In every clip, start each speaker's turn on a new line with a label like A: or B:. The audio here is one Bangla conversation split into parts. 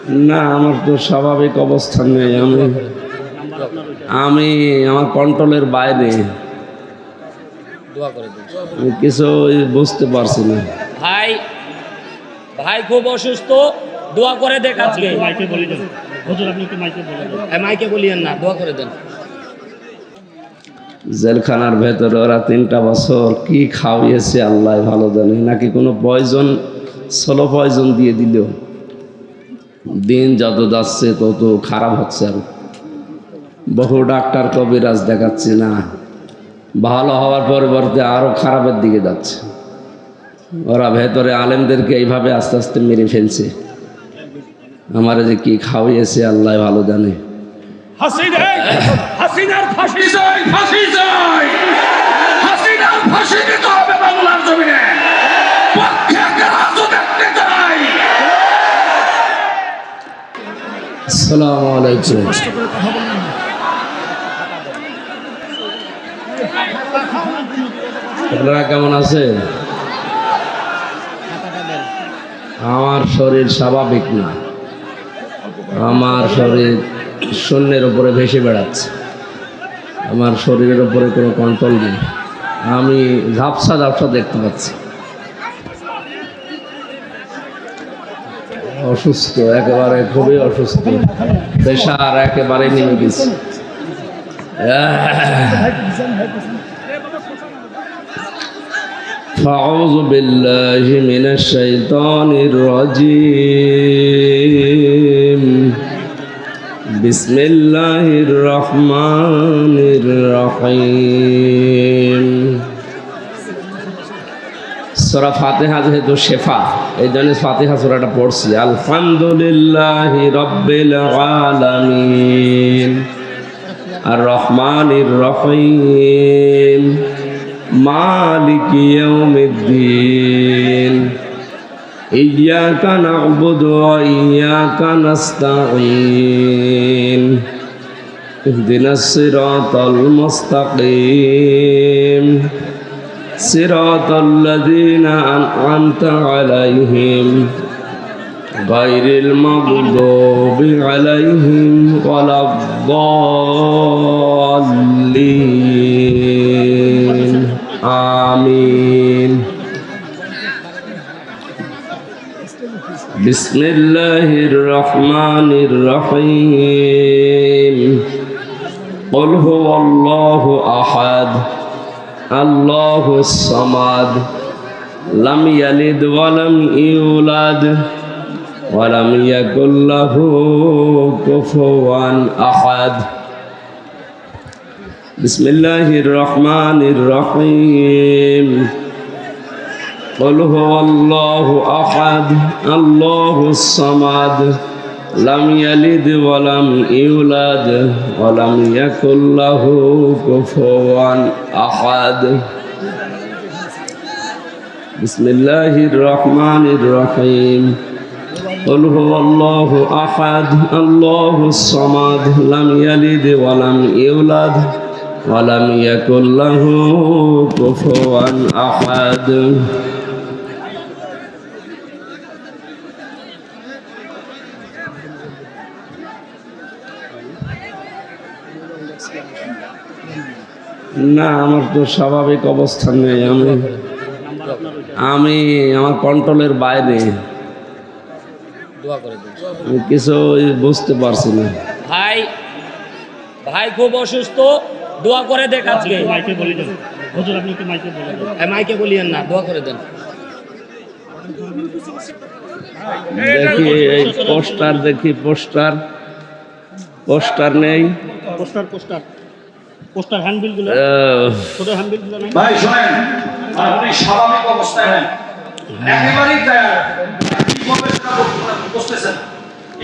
A: না, আমার তো স্বাভাবিক অবস্থান নেই। আমি আমার কন্ট্রোলের বাইরে। আমি কিছু বুঝতে পারছি না।
B: ভাই ভাই খুব অসুস্থ, দোয়া করে দেখ আজকে।
C: মাইকে বলে দেন হুজুর, আপনি একটু মাইকে বলে দেন।
B: মাইকে বলিয়েন না, দোয়া করে দেন।
A: জেলখানার ভেতরে ওরা 3টা বছর কি খাওয়িয়েছে আল্লাহ ভালো জানে, নাকি কোনো পয়জন, স্লো পয়জন দিয়ে দিল। দিন যত যাচ্ছে তত খারাপ হচ্ছে। আর বহু ডাক্তার কবিরাজ দেখাচ্ছে না, ভালো হওয়ার পরিবর্তে আরো খারাপের দিকে যাচ্ছে। ওরা ভেতরে আলেমদেরকে এইভাবে আস্তে আস্তে মেরে ফেলছে। আমারে যে কি খাওয়িয়েছে আল্লাহ ভালো জানে।
D: হাসিনার ফাঁসি চাই, ফাঁসি চাই, হাসিনার ফাঁসি দিতে হবে বাংলার জমিনে। পক্ষে একটা রাজ্য দেখতে চাই।
A: আসসালামু আলাইকুম। আপনারা কেমন আছেন? আমার শরীর স্বাভাবিক না, আমার শরীর শূন্যের উপরে ভেসে বেড়াচ্ছে। আমার শরীরের উপরে কোনো কন্ট্রোল নেই। আমি ঝাপসা ঝাপসা দেখতে পাচ্ছি। অসুস্থ, একেবারে খুবই অসুস্থ। প্রেশার একেবারে নেমে গেছে। أعوذ بالله من الشيطان الرجيم. بسم الله الرحمن الرحيم. সূরা ফাতিহা যেহেতু শেফা, এই জন্য ফাতিহা সূরাটা পড়ছি। আলহামদুলিল্লাহি রাব্বিল আলামিন আর রহমানির রহিম মালিকি ইয়াউমিদ্দিন ইয়্যাকা না'বুদু ওয়া ইয়্যাকা নাস্তাঈন ইহদিনাস সিরাতাল মুস্তাকিম সিরাতাল লাযীনা আন'আমতা আলাইহিম গায়রিল মাগদুবি আলাইহিম ওয়ালাদ-দাল্লিন। আমিন। বিসমিল্লাহির রহমানির রহিম। কুল হুয়াল্লাহু আহাদ আল্লাহুস সামাদ লাম ইয়ালিদ ওয়া লাম ইউলাদ ওয়া লাম ইয়াকুল লাহু কুফুওয়ান আহাদ। বিসমিল্লাহির রহমানির রহিম। কুল হুয়াল্লাহু আহাদ আল্লাহুস সামাদ লাম ইয়ালিদ ওয়া লাম ইউলাদ ওয়া লাম ইয়াকুল লাহু কুফুওয়ান আহাদ। বিসমিল্লাহির রহমানির রহিম। কুল হুয়াল্লাহু আহাদ আল্লাহুস সামাদ লাম ইয়ালিদ ওয়া লাম ইউলাদ ওয়া লাম ইয়াকুল লাহু কুফুওয়ান আহাদ। না, আমার তো স্বাভাবিক অবস্থান নেই। আমি আমার কন্ট্রোলের বাইরে।
B: দোয়া করে দেন।
A: আমি কিছু বুঝতে পারছি না।
B: ভাই ভাই খুব অসুস্থ, দোয়া করে দেখ আজকে।
C: মাইকে বলে দেন হুজুর, আপনি একটু মাইকে বলে দেন।
B: মাইকে বলিয়েন না, দোয়া করে দেন।
A: দেখি এই পোস্টার, দেখি পোস্টার। পোস্টার নেই।
C: পোস্টার পোস্টার পোস্টার হ্যান্ডবিল গুলো, ছোট হ্যান্ডবিল গুলো নাই।
D: ভাই শোনেন, উনি স্বাভাবিক অবস্থায় নেন, একেবারেই কি করবে সেটা বুঝতেছেন।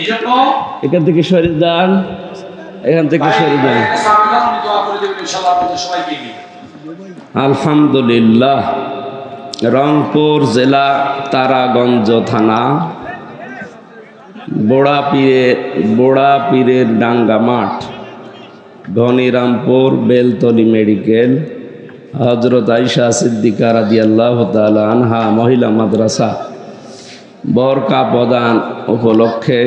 D: এই জন্য
A: এখান থেকে সরে যান, এখান থেকে সরে যান।
D: দোয়া করে দেবেন ইনশাআল্লাহ, আপনাদের সবাইকে নিয়ে।
A: আলহামদুলিল্লাহ। রংপুর জেলা তারাগঞ্জ থানা বোড়া পীরের ডাঙ্গা মাঠ, ধনিরামপুর বেলতলি মেডিকেল, হযরত আয়েশা সিদ্দিকা রাদিয়াল্লাহু তাআলা আনহা মহিলা মাদ্রাসা বরকা প্রদান উপলক্ষে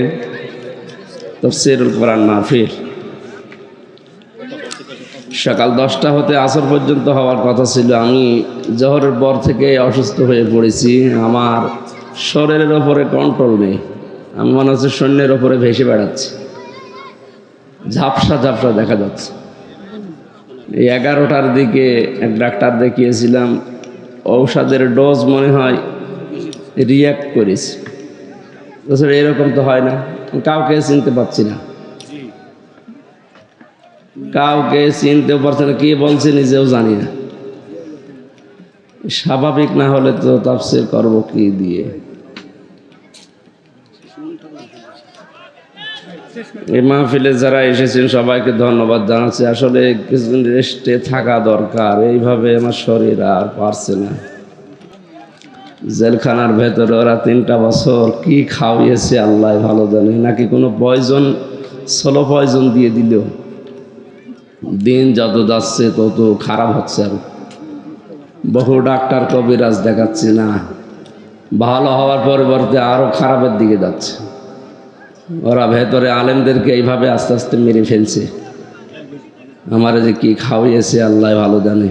A: তাফসীরুল কোরআন মাহফিল সকাল 10টা হতে আসর পর্যন্ত হওয়ার কথা ছিল। আমি জোহরের পর থেকে অসুস্থ হয়ে পড়েছি। আমার শরীরের ওপরে কন্ট্রোল নেই। আমি মনে হচ্ছে সৈন্যের ওপরে ভেসে বেড়াচ্ছি, ঝাপসা ঝাপসা দেখা যাচ্ছে। এই 11টার দিকে এক ডাক্তার দেখিয়েছিলাম, ঔষধের ডোজ মনে হয় রিয়্যাক্ট করেছে। এরকম তো হয় না, কাউকে চিনতে পারছি না, কাউকে চিনতেও পারছি না, কে বলছে নিজেও জানি না। স্বাভাবিক না হলে তো তাফসীর করব কি দিয়ে? এই মাহফিলে যারা এসেছেন সবাইকে ধন্যবাদ জানাচ্ছি। আসলে কিছুদিন রেস্টে থাকা দরকার, এইভাবে আমার শরীর আর পারছে না। জেলখানার ভেতরে ওরা 3টা বছর কি খাওয়িয়েছে আল্লাহ ভালো জানে, নাকি কোনো পয়জন, স্লো পয়জন দিয়ে দিল। দিন যত যাচ্ছে তত খারাপ হচ্ছে। আর বহু ডাক্তার কবিরাজ দেখাচ্ছে না, ভালো হওয়ার পরিবর্তে আরো খারাপের দিকে যাচ্ছে। ওরা ভেতরে আলেমদেরকে এইভাবে আস্তে আস্তে মেরে ফেলছে। আমার যে কি খাওয়িয়েছে আল্লাহ ভালো জানে।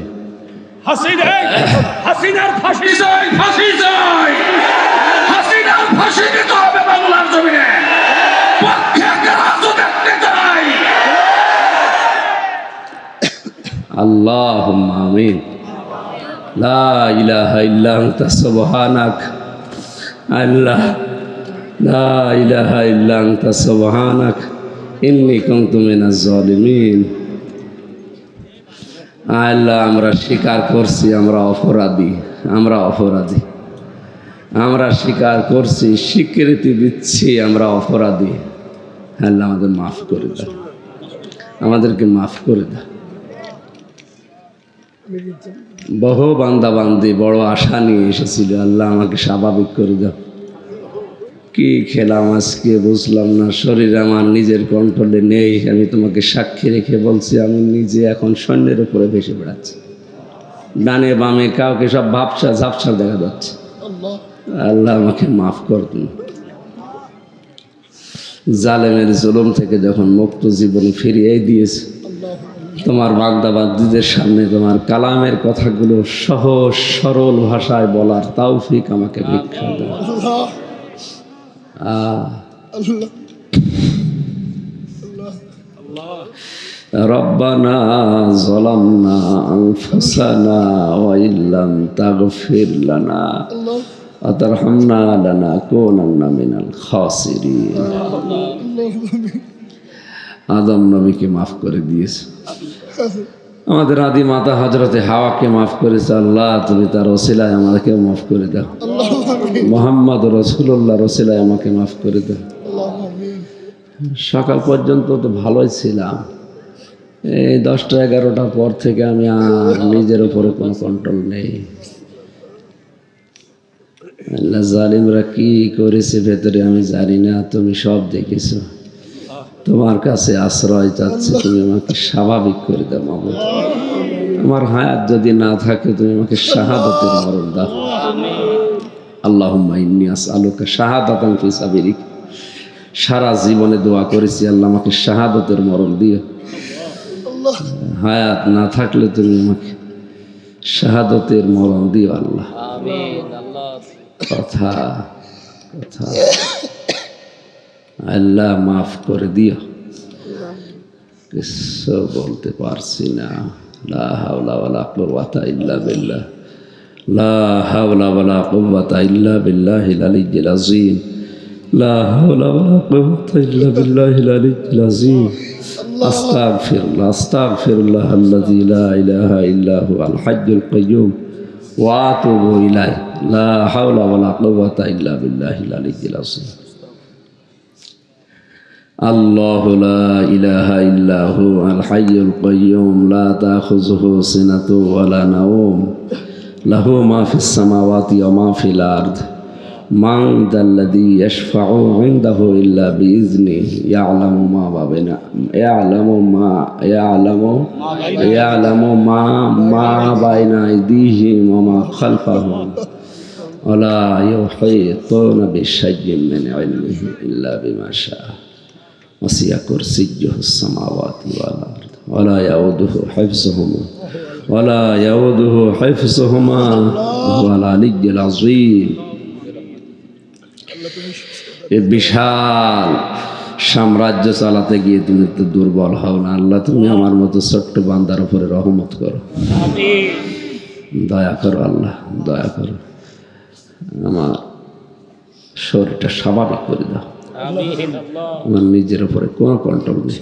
D: হাসিনার ফাঁসি চাই, ফাঁসি চাই, হাসিনার ফাঁসি দিতে হবে বাংলার জমিনে। পক্ষে একটা রাজু দেখতে চাই।
A: আল্লাহুম্মা আমিন। লা ইলাহা ইল্লা আনতা সুবহানাক। আল্লাহ, লা ইলাহা ইল্লা আনতা সুবহানাক ইন্নী কুনতু মিনাজ জালিমিন। আল্লাহ, আমরা স্বীকার করছি আমরা অপরাধী, আমরা অপরাধী, আমরা স্বীকার করছি, স্বীকৃতি দিচ্ছি আমরা অপরাধী। আল্লাহ, আমাদের মাফ করে দাও, আমাদেরকে মাফ করে দাও। বহু বান্দা বান্দি বড় আশা নিয়ে এসেছিল, আল্লাহ আমাকে স্বাভাবিক করে দাও। কি খেলাম আজকে বুঝলাম না, শরীর আমার নিজের কন্ট্রোলে নেই। আমি তোমাকে সাক্ষী রেখে বলছি, আমি নিজে এখন সৈন্যের উপরে ভেসে বেড়াচ্ছি। ডানে বামে কাউকে সব ভাবসা ঝাপসা দেখা যাচ্ছে। আল্লাহ আমাকে মাফ করুন। জালেমের জুলুম থেকে যখন মুক্ত জীবন ফিরিয়ে দিয়েছে, তোমার বান্দা বান্দীদের সামনে তোমার কালামের কথাগুলো সহজ সরল ভাষায় বলার তৌফিক আমাকে ভিক্ষা দাও। রব্বানা যালামনা আনফুসানা ওয়া ইল্লাম তাগফির লানা ওয়া তারহামনা লানাকুনান্না মিনাল খাসিরিন। আদম নবীকে মাফ করে দিয়েছে, আমাদের আদি মাতা হযরতে হাওয়াকে মাফ করেছে। আল্লাহ, তুমি তার ওসিলায় আমাকে মাফ করে দাও। মুহাম্মদ রাসূলুল্লাহর ওসিলায় আমাকে মাফ করে দাও। সকাল পর্যন্ত তো ভালোই ছিলাম, এই 10টা 11টার পর থেকে আমি আর নিজের উপরে কোনো কন্ট্রোল নেই। আল্লাহ, জালিমরা কি করেছে ভেতরে আমি জানি না, তুমি সব দেখেছো। তোমার কাছে আশ্রয় চাচ্ছি, তুমি আমাকে স্বাভাবিক করে দাও মাবুদ। আমার হায়াত যদি না থাকে তুমি আমাকে শাহাদাতের মরণ দাও। আল্লাহুম্মা ইন্নী আসআলুকা শাহাদাতান ফি সাবিলিক। সারা জীবনে দোয়া করেছি, আল্লাহ আমাকে শাহাদাতের মরণ দিও। হায়াত না থাকলে তুমি আমাকে শাহাদাতের মরণ দিও আল্লাহ। কথা কথা আল্লাহ মাফ করে দিও, কিছু বলতে পারছি না। লা হাওলা ওয়ালা কুওয়াতা ইল্লা বিল্লাহ, লা হাওলা ওয়ালা কুওয়াতা ইল্লা বিল্লাহিল আলিয়্যিল আযীম, লা হাওলা ওয়ালা কুওয়াতা ইল্লা বিল্লাহিল আলিয়্যিল আযীম। আস্তাগফিরুল্লাহ, আস্তাগফিরুল্লাহ আল্লাযী লা ইলাহা ইল্লা হুয়াল হাইয়্যুল কাইয়্যুম ওয়া আতুবু ইলাইহি, লা হাওলা ওয়ালা কুওয়াতা ইল্লা বিল্লাহিল আলিয়্যিল আযীম। আল্লাহু লা ইলাহা ইল্লা হুয়াল হাইয়্যুল কাইয়্যুম লা তাখুযুহু সিনাতুন ওয়া লা নাওম, লাহু মা ফিস সামাওয়াতি ওয়া মা ফিল আরদ, মান যাল্লাযী ইয়াশফা'ু ইনদাহু ইল্লা বিইজনিহি, ইয়া'লামু মা বাইনা আইদিহিম ওয়া মা খালফাহুম ওয়া লা ইউহীতুনা বিশাইইন মিন ইলমিহি ইল্লা বিমা শাআ। ওয়াসিয়া কুরসিয়্যুহুস সামাওয়াতি ওয়াল আরদ ওয়ালা ইয়াউদুহু হিফযুহুমা ওয়ালা ইয়াউদুহু হিফযুহুমা ওয়াল আলিয়্যুল আযীম। এই বিশাল সাম্রাজ্য চালাতে গিয়ে তুমি তো দুর্বল হও না। আল্লাহ, তুমি আমার মতো ছোট্ট বান্দার উপরে রহমত করো, দয়া করো আল্লাহ, দয়া করো। আমার শরীরটা স্বাভাবিক করে দাও। আমার নিজের উপরে কোনো কন্ট্রোল নেই।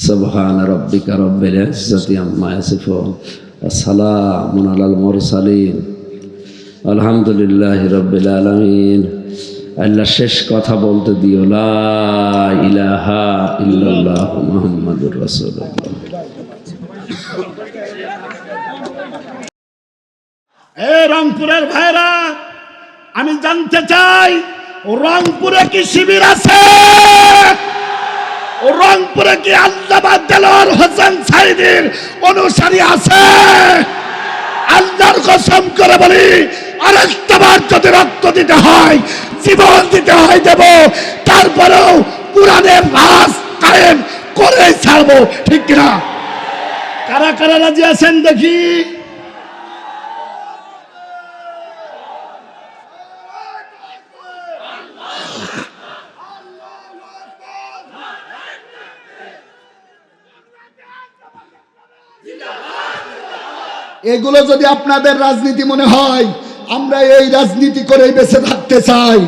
A: সুবহান রাব্বিকা রাব্বিল ইজ্জাতি আম্মা ইয়াসিফুন ওয়া সালামুন আলাল মুরসালিন আলহামদুলিল্লাহি রাব্বিল আলামিন। আল্লাহ শেষ কথা বলতে দিও, লা ইলাহা ইল্লাল্লাহ মুহাম্মাদুর রাসূলুল্লাহ।
C: রংপুরের ভাইরা, আমি জানতে চাই রংপুরে কি শিবির আছে? রংপুরে কি আল্লামা দেলোয়ার হোসেন সাঈদীর অনুসারী আছে? আল্লাহর কসম করে বলি, আরেকটাবার যদি রক্ত দিতে হয়, জীবন দিতে হয় দেব, তারপরেও কোরআনের রাজ কায়েম করে ছাড়বো। ঠিক কিনা? কারা কারা রাজি আছেন দেখি? এগুলো যদি আপনাদের রাজনীতি মনে হয়, আমরা এই রাজনীতি করেই বেঁচে থাকতে চাই।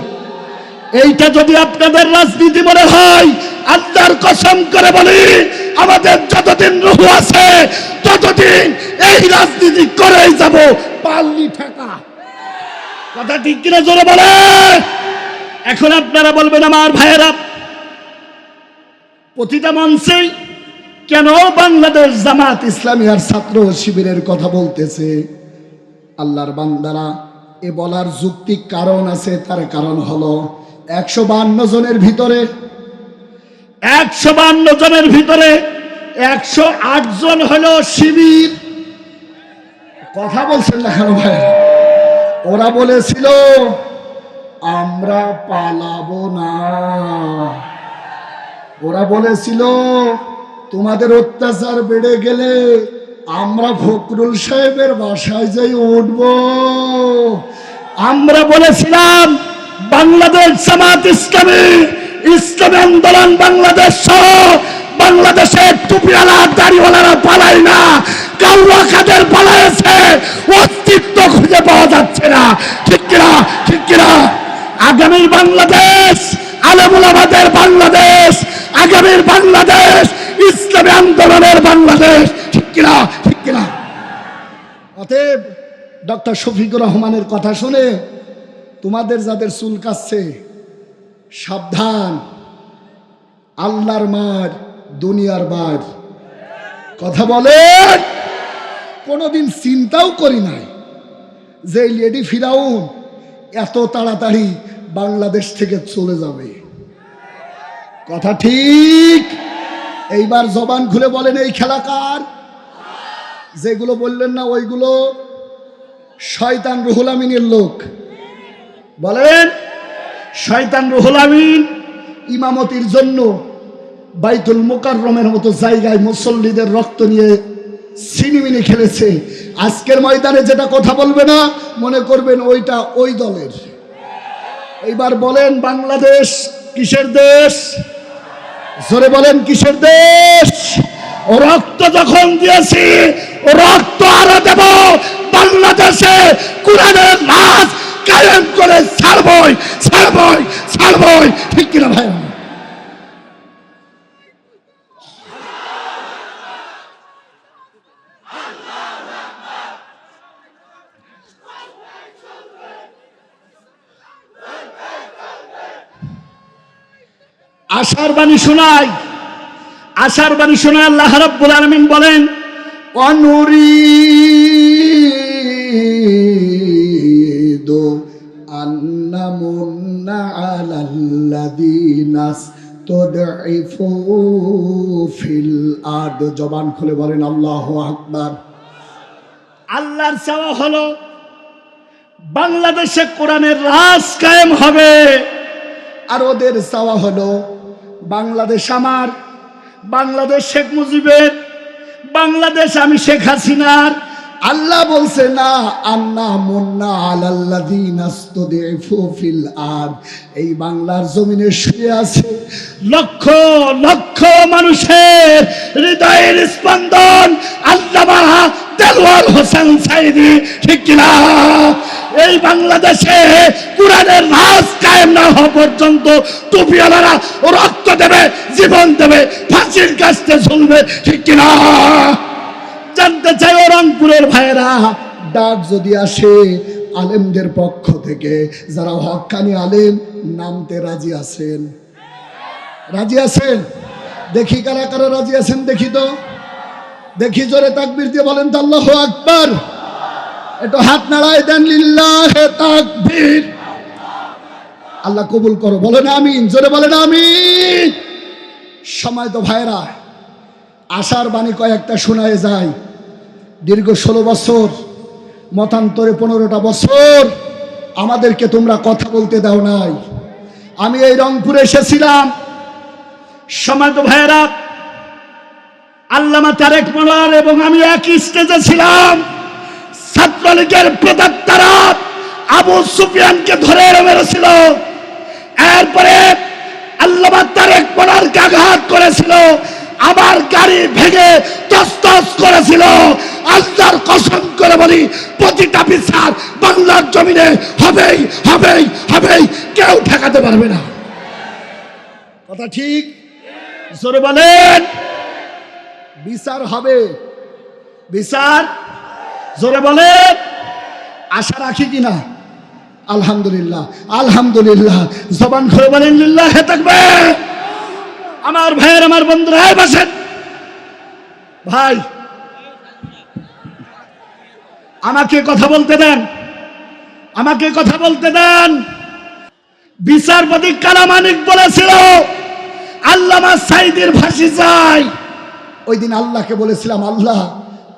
C: এইটা যদি আপনাদের রাজনীতি মনে হয়, আল্লাহর কসম করে বলি, আমাদের যতদিন রূহ আছে ততদিন এই রাজনীতি করেই যাব। পাল্লি ঠেকা কথা ঠিক কিনা জোরে বলে। এখন আপনারা বলবেন, আমার ভাইয়েরা, প্রতিটা মঞ্চে কেন বাংলাদেশ জামাত ইসলামী আর ছাত্র শিবিরের কথা বলতেছে? আল্লাহর বান্দারা, এ বলার যুক্তিক কারণ আছে। তার কারণ হলো 152 জনের ভিতরে 108 জন হলো শিবির। কথা বলছেন না কেন ভাই? ওরা বলেছিল আমরা পালাবো না। ওরা বলেছিল তোমাদের অত্যাচার বেড়ে গেলে আমরা ফখরুল সাহেবের বাসায় যাই উঠব। আমরা বলেছিলাম বাংলাদেশ জামাত ইসলামী, ইসলামী আন্দোলন বাংলাদেশ সহ বাংলাদেশের টুপিওয়ালা দাড়িওয়ালারা পালায় না, কাউয়া কাদের পালাইছে, অস্তিত্ব খুঁজে পাওয়া যাচ্ছে না। ঠিক কিনা? ঠিক কিনা? আগামী বাংলাদেশ আলেম ওলামাদের বাংলাদেশ, আগামীর বাংলাদেশ ইসলামী আন্দোলনের বাংলাদেশ। ঠিক কিনা? ঠিক কিনা? অতএব ডক্টর শফিকুর রহমানের কথা শুনে তোমাদের যাদের চুল কাচ্ছে, সাবধান। আল্লাহর মার, দুনিয়ার বার। কথা বলেন। কোনোদিন চিন্তাও করি নাই যে লেডি ফিরাউন এত তাড়াতাড়ি বাংলাদেশ থেকে চলে যাবে। কথা ঠিক? এইবার জবান খুলে বলেন, এই খেলা কার? যেগুলো বললেন না ওইগুলো শয়তান রুহুল আমিনের লোক। বলেন, শয়তান রুহুল আমিন ইমামতির জন্য বাইতুল মুকাররমের মতো জায়গায় মুসল্লিদের রক্ত নিয়ে সিনিমিনি খেলেছে। আজকের ময়দানে যেটা কথা বলবে না, মনে করবেন ওইটা ওই দলের। এইবার বলেন, বাংলাদেশ কিসের দেশ? জোরে বলেন, কিসের দেশ? ও রক্ত যখন দিয়েছি, ও রক্ত আরো দেব। বাংলাদেশে কোরআনের রাজ কায়েম করে ছাড়বই, ছাড়বই, ছাড়বই। ঠিক কিনা ভাই? আশার বাণী শোনাই, আশার বাণী শোনায় আল্লাহ রাব্বুল আলামিন বলেন, অনুরিদু আন্নামুন্না আলাল্লাযীনা ইসতুদঈফু ফিল আরদ। জবান খুলে বলেন আল্লাহু আকবার। আল্লাহর চাওয়া হলো বাংলাদেশে কোরআনের রাজ কায়েম হবে। আর ওদের চাওয়া হলো বাংলাদেশ আমার, বাংলাদেশ শেখ মুজিবের, বাংলাদেশ আমি শেখ হাসিনার। আল্লাহ বলছে না, আন্না মুন্না আলাল্লাযিনা ইসতুদিফু ফিল আরদ, এই বাংলার জমিনে শুয়ে আছে লক্ষ লক্ষ মানুষের হৃদয়ের স্পন্দন আল্লামা দেলওয়ার হোসেন সাইদি, ঠিক কিনা? এই বাংলাদেশে কোরআনের রাজ কায়েম না হওয়া পর্যন্ত টুপিওয়ালারা রক্ত দেবে, জীবন দেবে, ফাঁসির কাস্তে ঝুলবে, ঠিক কিনা? জানতে চাই ও রংপুরের ভাইয়েরা, ডাক যদি আসে আলেমদের পক্ষ থেকে, যারা হক্কানি আলেম, নামতে রাজি আছেন? রাজি আছেন? দেখি কারা কারা রাজি আছেন, দেখি তো, দেখি জোরে তাকবীর দিয়ে বলেন তো আল্লাহু আকবার। একটু হাত নাড়ায় দেন, লিল্লাহে তাকবীর। আল্লাহ কবুল করো, বলেন আমিন, জোরে বলেন আমিন। সময় তো ভাইরা, আশার বাণী কয়েকটা শোনায় যায়। দীর্ঘ 16 বছর, মতান্তরে 15টা বছর আমাদেরকে তোমরা কথা বলতে দাও নাই। আমি এই রংপুরে এসেছিলাম, সময় তো ভাইরা, আল্লামা তারেক মোল্লার এবং আমি একই স্টেজে ছিলাম। ছাত্রলীগের প্রদাত্তারা আবু সুফিয়ানকে ধরে মেরেছিল, এরপরে আল্লামা তারেক মোল্লারকে আঘাত করেছিল, আমার গাড়ি ভেঙে তছতছ করেছিল। আল্লাহর কসম করে বলি, প্রতিটা বিচার বাংলার জমিনে হবেই হবেই হবেই, কেউ ঠেকাতে পারবে না। কথা ঠিক? জোরে বলেন, বিচার হবে, বিচার। জোরে বলেন, আশা রাখি কিনা? আলহামদুলিল্লাহ, আলহামদুলিল্লাহ। জবান খুলে বলেন লিল্লাহে তাকবীর। আমার ভাইয়ের, আমার বন্ধুরা, বসেন ভাই, আমাকে কথা বলতে দেন, আমাকে কথা বলতে দেন। বিচারপতি কালামানিক বলেছিল আল্লামা সাইদির ফাঁসি চাই। ওই দিন আল্লাহকে বলেছিলাম, আল্লাহ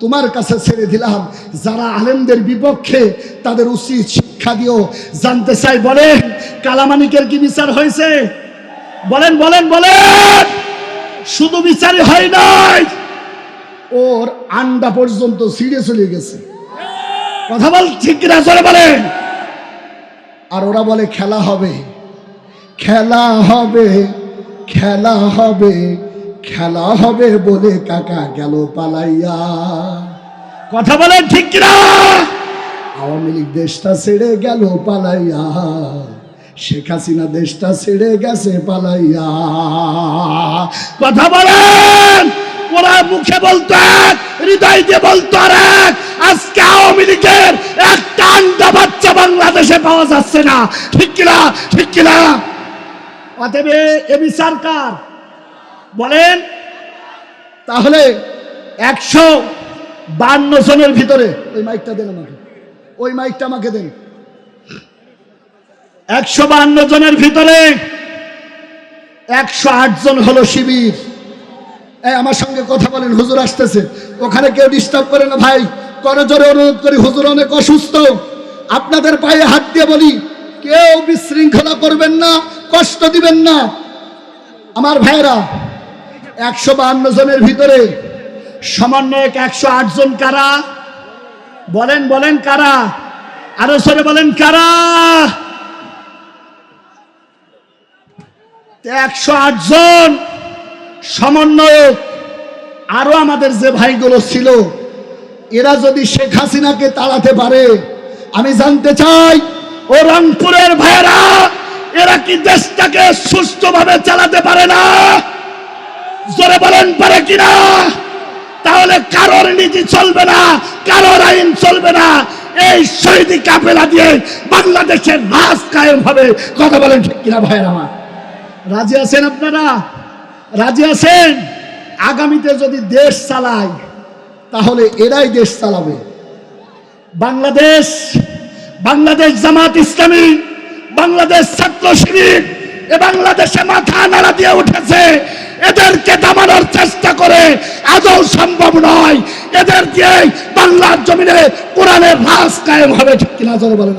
C: তোমার কাছে ছেড়ে দিলাম, যারা আলেমদের বিপক্ষে তাদের উচিত শিক্ষা দিও। জানতে চাই, বলেন কালামানিকের কি বিচার হয়েছে? বলেন বলেন বলেন। শুধু বিচারই হয় নাই, ওর আন্ডা পর্যন্ত ছিঁড়ে চলে গেছে। কথা বল, ঠিক কিনা? জোরে বলেন। আর ওরা বলে খেলা হবে, খেলা হবে, খেলা হবে, খেলা হবে বলে কাকা গেল পালাইয়া। কথা বলেন, ঠিক কিনা? আওয়ামী লীগ দেশটা ছেড়ে গেল পালাইয়া, শেখ হাসিনা দেশটা ছেড়ে গেছে পালাইয়া। কথা বলেন। ওরা মুখে বলতো এক, হৃদয় দিয়ে বলতো আর এক। আজকে আওয়ামী লীগের একটা আন্ডা বাচ্চা বাংলাদেশে পাওয়া যাচ্ছে না, ঠিক কিনা? ঠিক কিনা? অতএব এ বিচার কার? বলেন। তাহলে 152 জনের ভিতরে, ওই মাইকটা দেন আমাকে, ওই মাইকটা আমাকে দেন। 152 জনের ভিতরে 108 জন হলো শিবির। আমার সঙ্গে কথা বলেন, হুজুর আসতেছে, ওখানে কেউ ডিস্টার্ব করে না ভাই, করজোরে অনুরোধ করি, হুজুর অনেক অসুস্থ, আপনাদের পায়ে হাত দিয়ে বলি, কেউ বিশৃঙ্খলা করবেন না, কষ্ট দিবেন না। আমার ভাইরা, 152 জনের ভিতরে সমন্বয়ক 108 জন কারা? বলেন বলেন কারা? আরো সরে বলেন কারা? 108 জন সমন্বয়ক। আরো আমাদের যে ভাইগুলো ছিল, এরা যদি শেখ হাসিনাকে তাড়াতে পারে, আমি জানতে চাই ও রংপুরের ভাইয়েরা, এরা কি দেশটাকে সুষ্ঠুভাবে চালাতে পারে না? জোরে বলেন, পারে কিনা? তাহলে কারোর নীতি চলবে না, কারোর আইন চলবে না। এই শহীদি কাফেলা দিয়ে বাংলাদেশের রাজ কায়েম হবে। কথা বলেন, ঠিক কিনা ভাইয়েরা আমার? রাজি আছেন আপনারা? রাজি আছেন? আগামীতে যদি দেশ চালায়, তাহলে এরাই দেশ চালাবে। বাংলাদেশ, বাংলাদেশ জামাত ইসলামী, বাংলাদেশ ছাত্র শিবির এ বাংলাদেশে মাথা নাড়া দিয়ে উঠেছে। এদেরকে দামানোর চেষ্টা করে আদৌ সম্ভব নয়। এদের দিয়ে বাংলার জমিনে কোরআনের রাজ কায়েম হবে, ঠিক কিনা? জোরে বলেন।